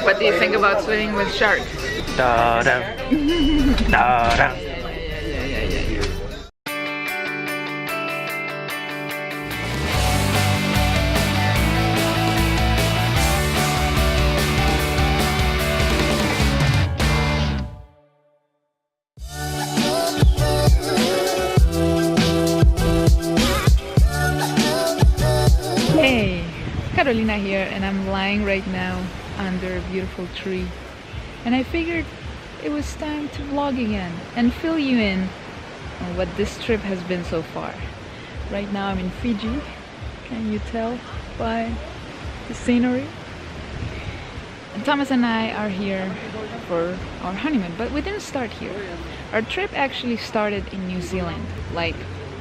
What do you think about swimming with sharks? Da da da da. Hey, Carolina here, and I'm lying right now under a beautiful tree, and I figured it was time to vlog again and fill you in on what this trip has been so far. Right now I'm in Fiji. Can you tell by the scenery? And Thomas and I are here for our honeymoon, but we didn't start here. Our trip actually started in New Zealand like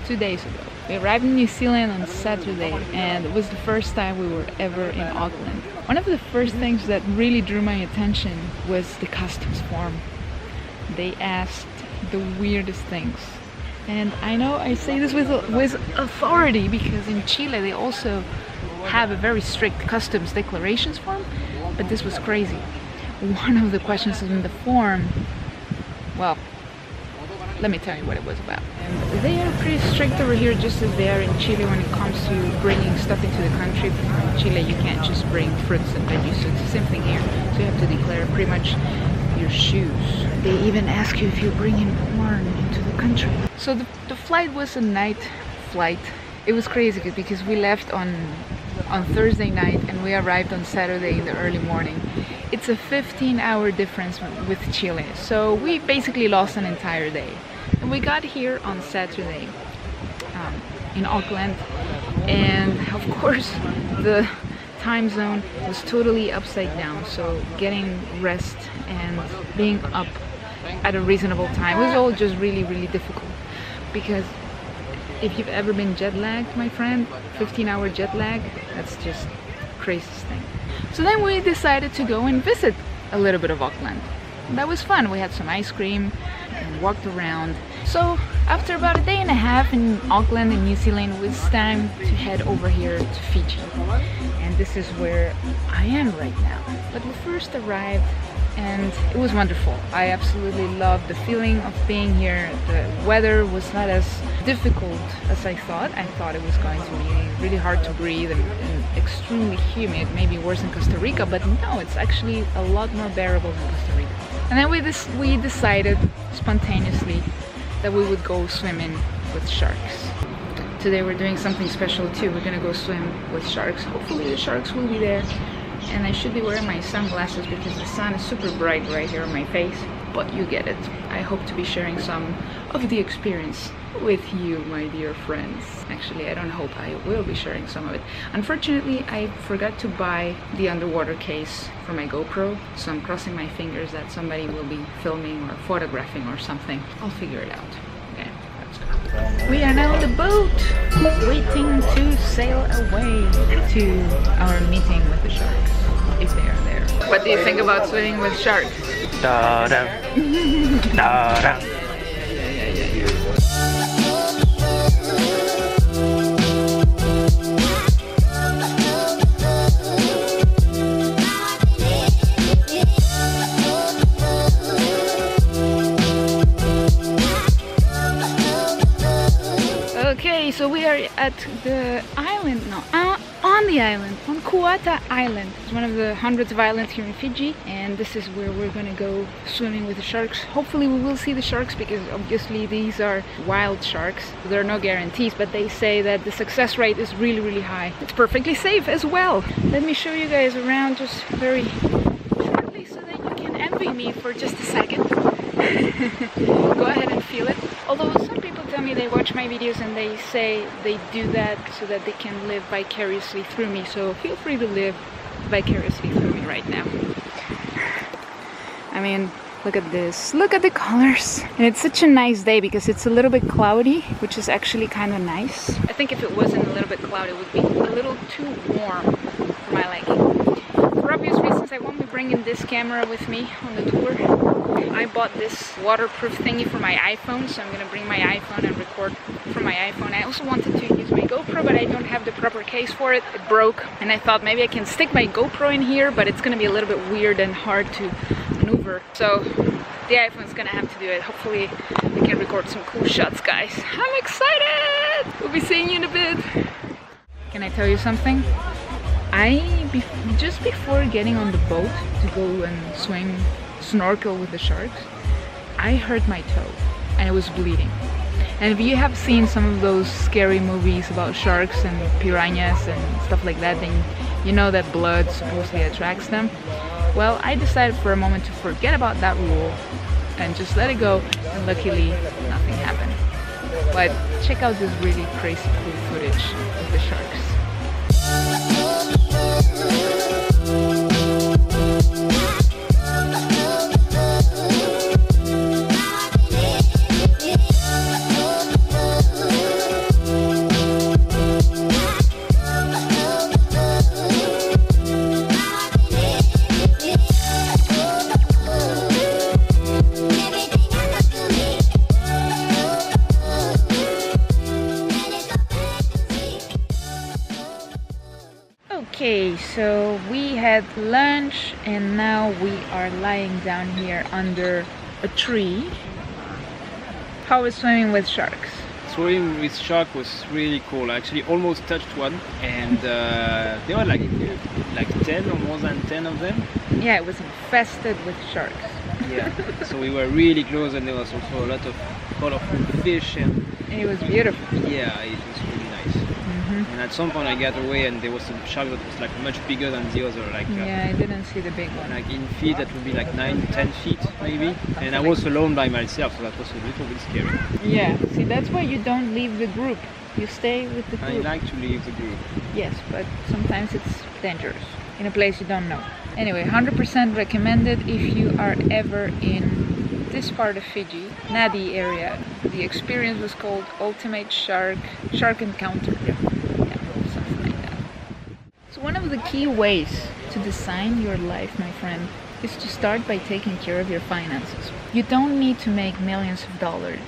2 days ago. We arrived in New Zealand on Saturday, and it was the first time we were ever in Auckland. One of the first things that really drew my attention was the customs form. They asked the weirdest things. And I know I say this with authority because in Chile they also have a very strict customs declarations form, but this was crazy. One of the questions in the form, well, let me tell you what it was about. And they are pretty strict over here, just as they are in Chile when it comes to bringing stuff into the country. In Chile you can't just bring fruits and veggies, so it's the same thing here. So you have to declare pretty much your shoes. They even ask you if you're bringing porn into the country. So the flight was a night flight. It was crazy because we left on Thursday night and we arrived on Saturday in the early morning. It's a 15-hour difference with Chile, so we basically lost an entire day. And we got here on Saturday in Auckland, and of course the time zone was totally upside down, so getting rest and being up at a reasonable time was all just really difficult. Because if you've ever been jet lagged, my friend, 15-hour jet lag, that's just the craziest thing. So then we decided to go and visit a little bit of Auckland. That was fun. We had some ice cream and walked around. So after about a day and a half in Auckland in New Zealand, it was time to head over here to Fiji. And this is where I am right now. But we first arrived and it was wonderful. I absolutely loved the feeling of being here. The weather was not as difficult as I thought. I thought it was going to be really hard to breathe and extremely humid, maybe worse than Costa Rica, but no, it's actually a lot more bearable than Costa Rica. And then we decided spontaneously that we would go swimming with sharks. Today we're doing something special too. We're gonna go swim with sharks. Hopefully the sharks will be there. And I should be wearing my sunglasses because the sun is super bright right here on my face, but you get it. I hope to be sharing some of the experience with you, my dear friends. Actually, I don't hope, I will be sharing some of it. Unfortunately, I forgot to buy the underwater case for my GoPro, so I'm crossing my fingers that somebody will be filming or photographing or something. I'll figure it out. Okay, let's go. We are now on the boat, waiting to sail away to our meeting with the sharks, if they are there. What do you think about swimming with sharks? Da da da da. Okay, so we are at the island now, on the island, on Kuata Island. It's one of the hundreds of islands here in Fiji, and this is where we're gonna go swimming with the sharks. Hopefully we will see the sharks because obviously these are wild sharks. There are no guarantees, but they say that the success rate is really high. It's perfectly safe as well. Let me show you guys around just very shortly so that you can envy me for just a second. Go ahead and feel it. Although some people tell me they watch my videos and they say they do that so that they can live vicariously through me, so feel free to live vicariously through me right now. I mean, look at this, look at the colors. And it's such a nice day because it's a little bit cloudy, which is actually kind of nice. I think if it wasn't a little bit cloudy, it would be a little too warm for my liking. For obvious reasons, I won't be bringing this camera with me on the tour. I bought this waterproof thingy for my iPhone, so I'm gonna bring my iPhone and record from my my iPhone. I also wanted to use my GoPro, but I don't have the proper case for it. It broke, and I thought maybe I can stick my GoPro in here, but it's gonna be a little bit weird and hard to maneuver. So the iPhone's gonna have to do it. Hopefully I can record some cool shots, guys. I'm excited! We'll be seeing you in a bit. Can I tell you something? Just before getting on the boat to go and swim, snorkel with the sharks, I hurt my toe and it was bleeding. And if you have seen some of those scary movies about sharks and piranhas and stuff like that, then you know that blood supposedly attracts them. Well, I decided for a moment to forget about that rule and just let it go, and luckily nothing happened. But check out this really crazy cool footage of the sharks. Okay, so we had lunch and now we are lying down here under a tree. How was swimming with sharks? Swimming with shark was really cool. I actually almost touched one, and there were like 10 or more than 10 of them. Yeah, it was infested with sharks. Yeah, so we were really close, and there was also a lot of colorful fish, and it was beautiful. Yeah, it was really nice. And at some point I got away and there was a shark that was like much bigger than the other. Yeah, I didn't see the big one. Like in feet that would be like 9-10 feet maybe. And I was alone by myself, so that was a little bit scary. Yeah, see, that's why you don't leave the group. You stay with the group. I like to leave the group. Yes, but sometimes it's dangerous in a place you don't know. Anyway, 100% recommended if you are ever in this part of Fiji, Nadi area. The experience was called Ultimate Shark Encounter. Yeah, something like that. So one of the key ways to design your life, my friend, is to start by taking care of your finances. You don't need to make millions of dollars.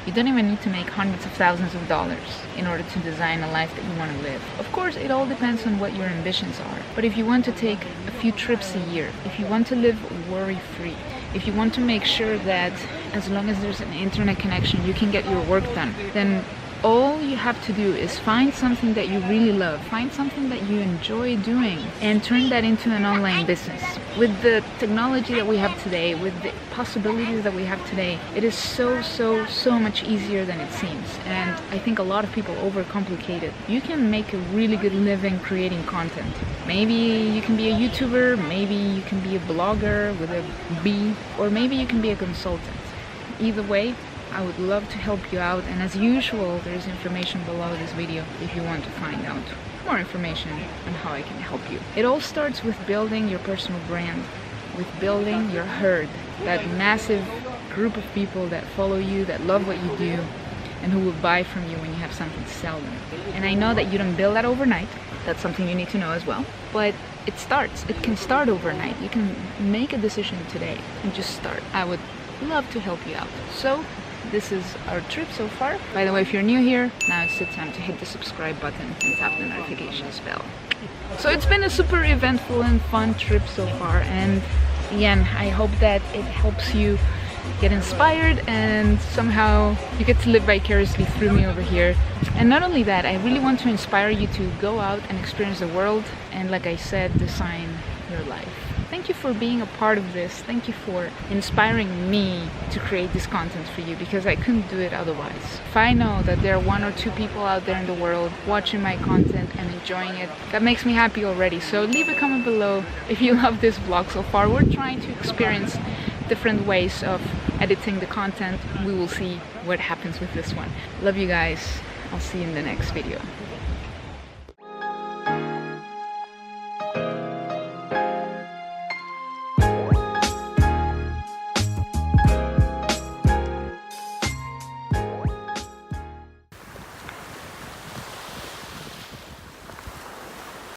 You don't even need to make hundreds of thousands of dollars in order to design a life that you want to live. Of course, it all depends on what your ambitions are. But if you want to take a few trips a year, if you want to live worry-free, if you want to make sure that as long as there's an internet connection, you can get your work done, then all you have to do is find something that you really love, find something that you enjoy doing, and turn that into an online business. With the technology that we have today, with the possibilities that we have today, it is so much easier than it seems. And I think a lot of people overcomplicate it. You can make a really good living creating content. Maybe you can be a YouTuber, maybe you can be a blogger with a B, or maybe you can be a consultant. Either way, I would love to help you out, and as usual, there's information below this video if you want to find out more information on how I can help you. It all starts with building your personal brand, with building your herd, that massive group of people that follow you, that love what you do, and who will buy from you when you have something to sell them. And I know that you don't build that overnight. That's something you need to know as well. But it starts. It can start overnight. You can make a decision today and just start. I would love to help you out. So this is our trip so far. By the way, if you're new here, now it's the time to hit the subscribe button and tap the notifications bell. So it's been a super eventful and fun trip so far, and again, I hope that it helps you get inspired and somehow you get to live vicariously through me over here. And not only that, I really want to inspire you to go out and experience the world and, like I said, design your life. Thank you for being a part of this. Thank you for inspiring me to create this content for you, because I couldn't do it otherwise. If I know that there are 1 or 2 people out there in the world watching my content and enjoying it, that makes me happy already. So leave a comment below if you love this vlog so far. We're trying to experience different ways of editing the content. We will see what happens with this one. Love you guys. I'll see you in the next video.